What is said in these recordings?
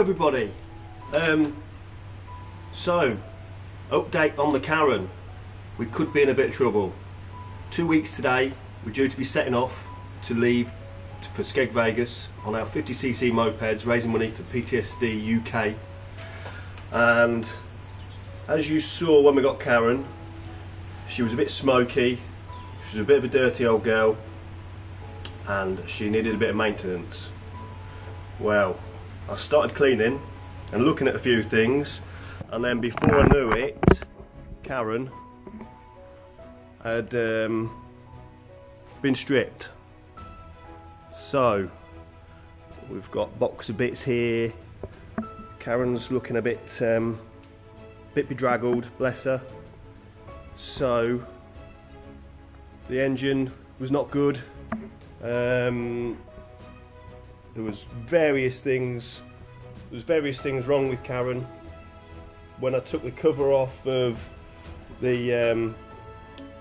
everybody. So, update on the Caren. We could be in a bit of trouble. 2 weeks today, we're due to be setting off to leave for Skeg Vegas on our 50cc mopeds, raising money for PTSD UK. And as you saw when we got Caren, she was a bit smoky, she was a bit of a dirty old girl, and she needed a bit of maintenance. Well, I started cleaning and looking at a few things, and then before I knew it, Caren had been stripped. So we've got box of bits here. Caren's looking a bit bedraggled, bless her. So the engine was not good. There was various things wrong with Caren. When I took the cover off of the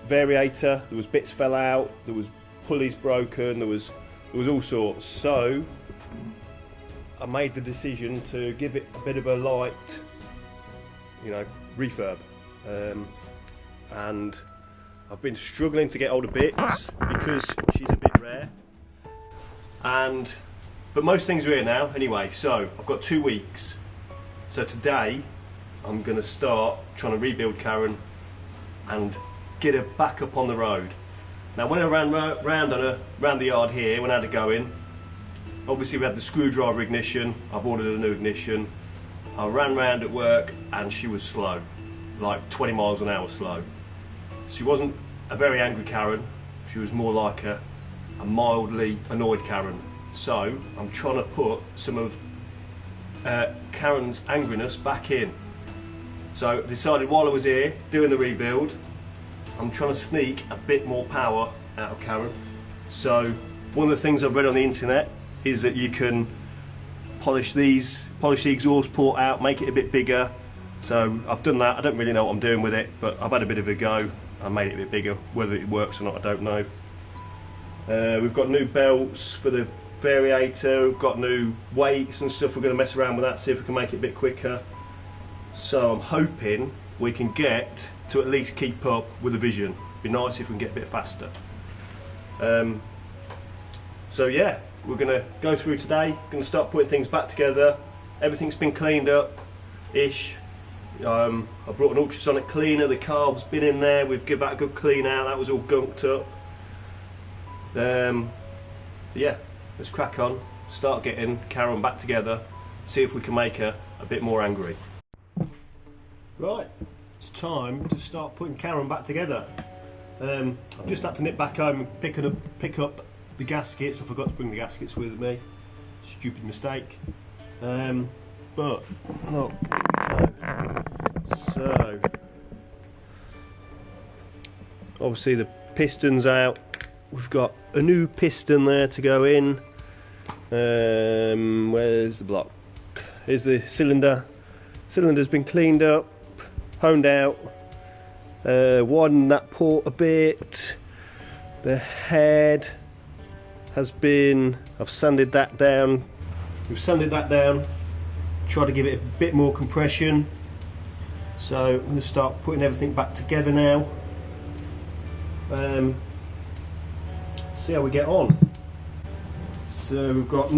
variator, there was bits fell out, there was pulleys broken, there was all sorts. So I made the decision to give it a bit of a light, refurb. And I've been struggling to get hold of bits because she's a bit rare. But most things are here now anyway, so I've got 2 weeks. So today I'm going to start trying to rebuild Caren and get her back up on the road. Now when I ran round the yard here, when I had it going, obviously we had the screwdriver ignition. I've ordered a new ignition. I ran round at work and she was slow, like 20 miles an hour slow. She wasn't a very angry Caren, she was more like a mildly annoyed Caren. So I'm trying to put some of Caren's angriness back in. So I decided while I was here doing the rebuild, I'm trying to sneak a bit more power out of Caren. So one of the things I've read on the internet is that you can polish the exhaust port out, make it a bit bigger. So I've done that. I don't really know what I'm doing with it, but I've had a bit of a go. I made it a bit bigger. Whether it works or not, I don't know. We've got new belts for the variator, we've got new weights and stuff. We're going to mess around with that, see if we can make it a bit quicker. So I'm hoping we can get to at least keep up with the vision. It'd be nice if we can get a bit faster. So yeah, we're going to go through today, going to start putting things back together. Everything's been cleaned up ish. I brought an ultrasonic cleaner, the carb's been in there, we've given that a good clean out, that was all gunked up. Yeah, let's crack on, start getting Caren back together, see if we can make her a bit more angry. Right, it's time to start putting Caren back together. I've just had to nip back home and pick up the gaskets. I forgot to bring the gaskets with me, stupid mistake. But look, so obviously the piston's out. We've got a new piston there to go in. Where's the block? Here's the cylinder. Cylinder's been cleaned up, honed out, widened that port a bit. The head has been, I've sanded that down. We've sanded that down, tried to give it a bit more compression. So I'm going to start putting everything back together now. See how we get on. So we've got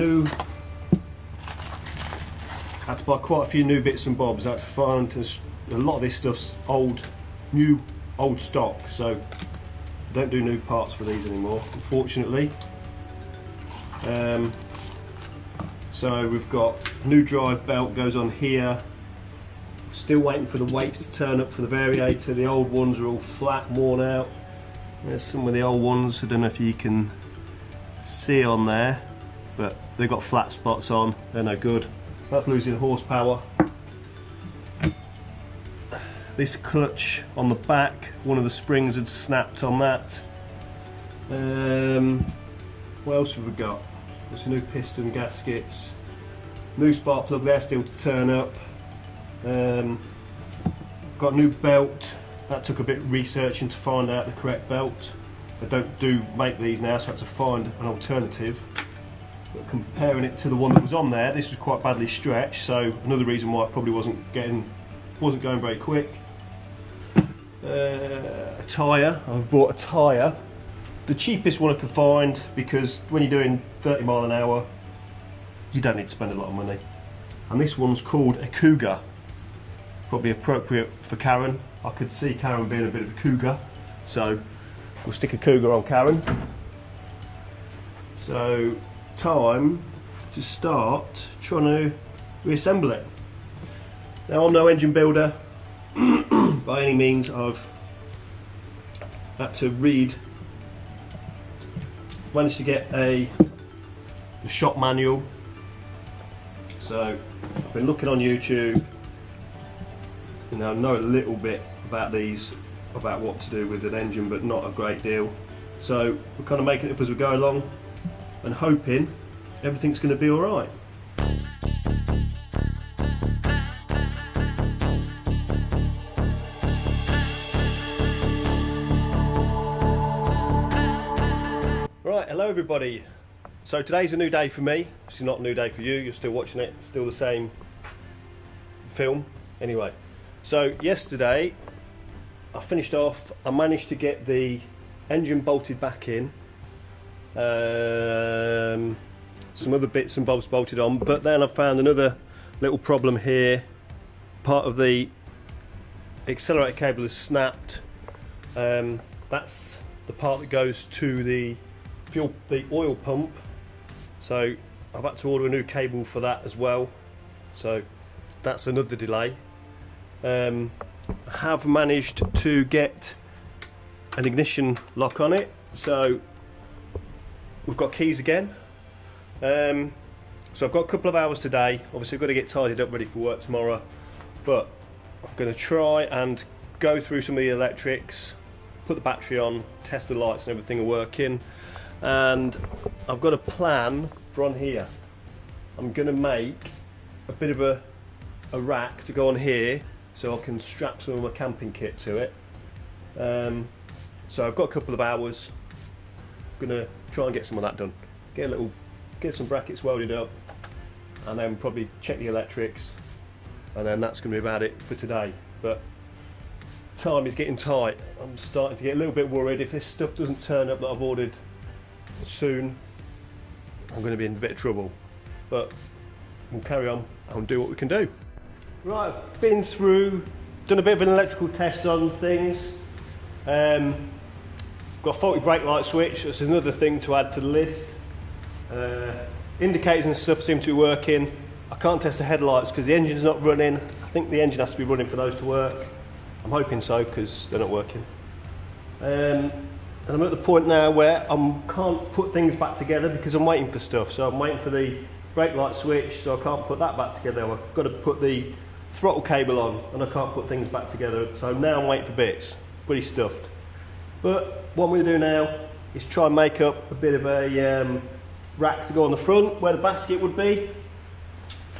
had to buy quite a few new bits and bobs. I had to find a lot of this stuff's old stock, so I don't do new parts for these anymore, unfortunately. So we've got new drive belt goes on here. Still waiting for the weights to turn up for the variator. The old ones are all flat, worn out. There's some of the old ones. I don't know if you can see on there, but they've got flat spots on. They're no good. That's losing horsepower. This clutch on the back, one of the springs had snapped on that. What else have we got? There's new piston gaskets. New spark plug there still to turn up. Got a new belt. That took a bit of researching to find out the correct belt. They don't make these now, so I had to find an alternative. But comparing it to the one that was on there, this was quite badly stretched, so another reason why it probably wasn't going very quick. A tyre, I've bought a tyre, the cheapest one I could find, because when you're doing 30 mile an hour you don't need to spend a lot of money. And this one's called a Cougar, probably appropriate for Caren. I could see Caren being a bit of a cougar, so we'll stick a Cougar on Caren. So time to start trying to reassemble it. Now I'm no engine builder by any means. I've had to managed to get a shop manual, so I've been looking on YouTube, you know a little bit about about what to do with an engine, but not a great deal. So we're kind of making it up as we go along and hoping everything's going to be alright. Right, hello everybody. So today's a new day for me. It's not a new day for you, you're still watching it, it's still the same film. Anyway, so yesterday I finished off, I managed to get the engine bolted back in, some other bits and bobs bolted on, but then I found another little problem here. Part of the accelerator cable has snapped. That's the part that goes to the oil pump, so I've had to order a new cable for that as well, so that's another delay. I have managed to get an ignition lock on it, so we've got keys again. So I've got a couple of hours today. Obviously I've got to get tidied up ready for work tomorrow, but I'm going to try and go through some of the electrics, put the battery on, test the lights and everything are working, and I've got a plan for on here. I'm going to make a bit of a rack to go on here so I can strap some of my camping kit to it. So I've got a couple of hours. I'm going to try and get some of that done. Get some brackets welded up, and then probably check the electrics, and then that's going to be about it for today. But time is getting tight. I'm starting to get a little bit worried. If this stuff doesn't turn up that I've ordered soon, I'm going to be in a bit of trouble. But we'll carry on and do what we can do. Right, I've been through, done a bit of an electrical test on things. Got a faulty brake light switch, that's another thing to add to the list. Indicators and stuff seem to be working. I can't test the headlights because the engine's not running. I think the engine has to be running for those to work. I'm hoping so, because they're not working. And I'm at the point now where I can't put things back together because I'm waiting for stuff. So I'm waiting for the brake light switch, so I can't put that back together. I've got to put the throttle cable on, and I can't put things back together. So now I'm waiting for bits. Pretty stuffed. But what I'm going to do now is try and make up a bit of a rack to go on the front where the basket would be.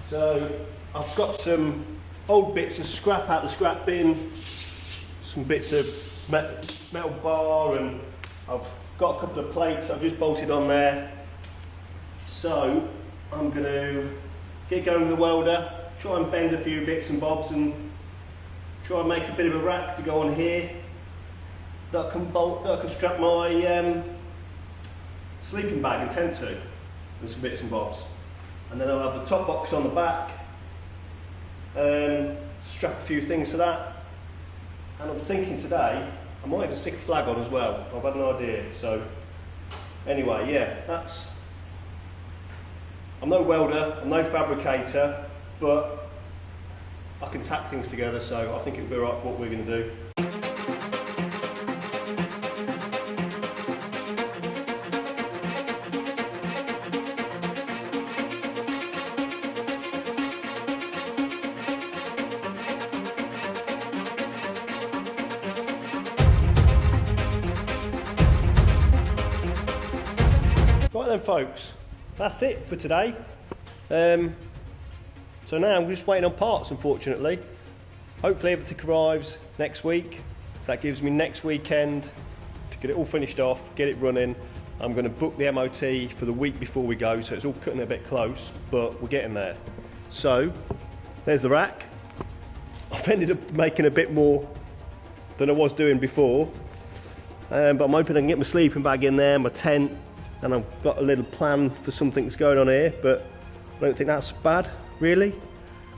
So I've got some old bits of scrap out the scrap bin, some bits of metal bar, and I've got a couple of plates I've just bolted on there. So I'm going to get going with the welder, try and bend a few bits and bobs, and try and make a bit of a rack to go on here that I can strap my sleeping bag and tent to, and some bits and bobs. And then I'll have the top box on the back, strap a few things to that. And I'm thinking today I might even stick a flag on as well. I've had an idea. So anyway, yeah, I'm no welder, I'm no fabricator, but I can tack things together, so I think it'll be right what we're going to do. Right then folks, that's it for today. So now I'm just waiting on parts, unfortunately. Hopefully everything arrives next week, so that gives me next weekend to get it all finished off, get it running, I'm going to book the MOT for the week before we go, so it's all cutting a bit close, but we're getting there. So there's the rack. I've ended up making a bit more than I was doing before, but I'm hoping I can get my sleeping bag in there, my tent, and I've got a little plan for something that's going on here, but I don't think that's bad, really.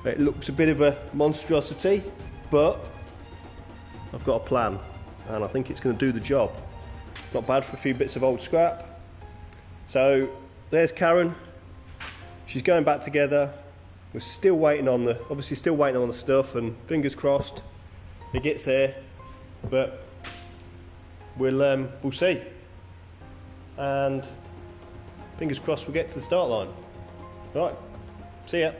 It looks a bit of a monstrosity, but I've got a plan, and I think it's going to do the job. Not bad for a few bits of old scrap. So there's Caren. She's going back together. We're still waiting on the, obviously still waiting on the stuff, and fingers crossed it gets here. But we'll see. And fingers crossed we'll get to the start line. Right, see ya.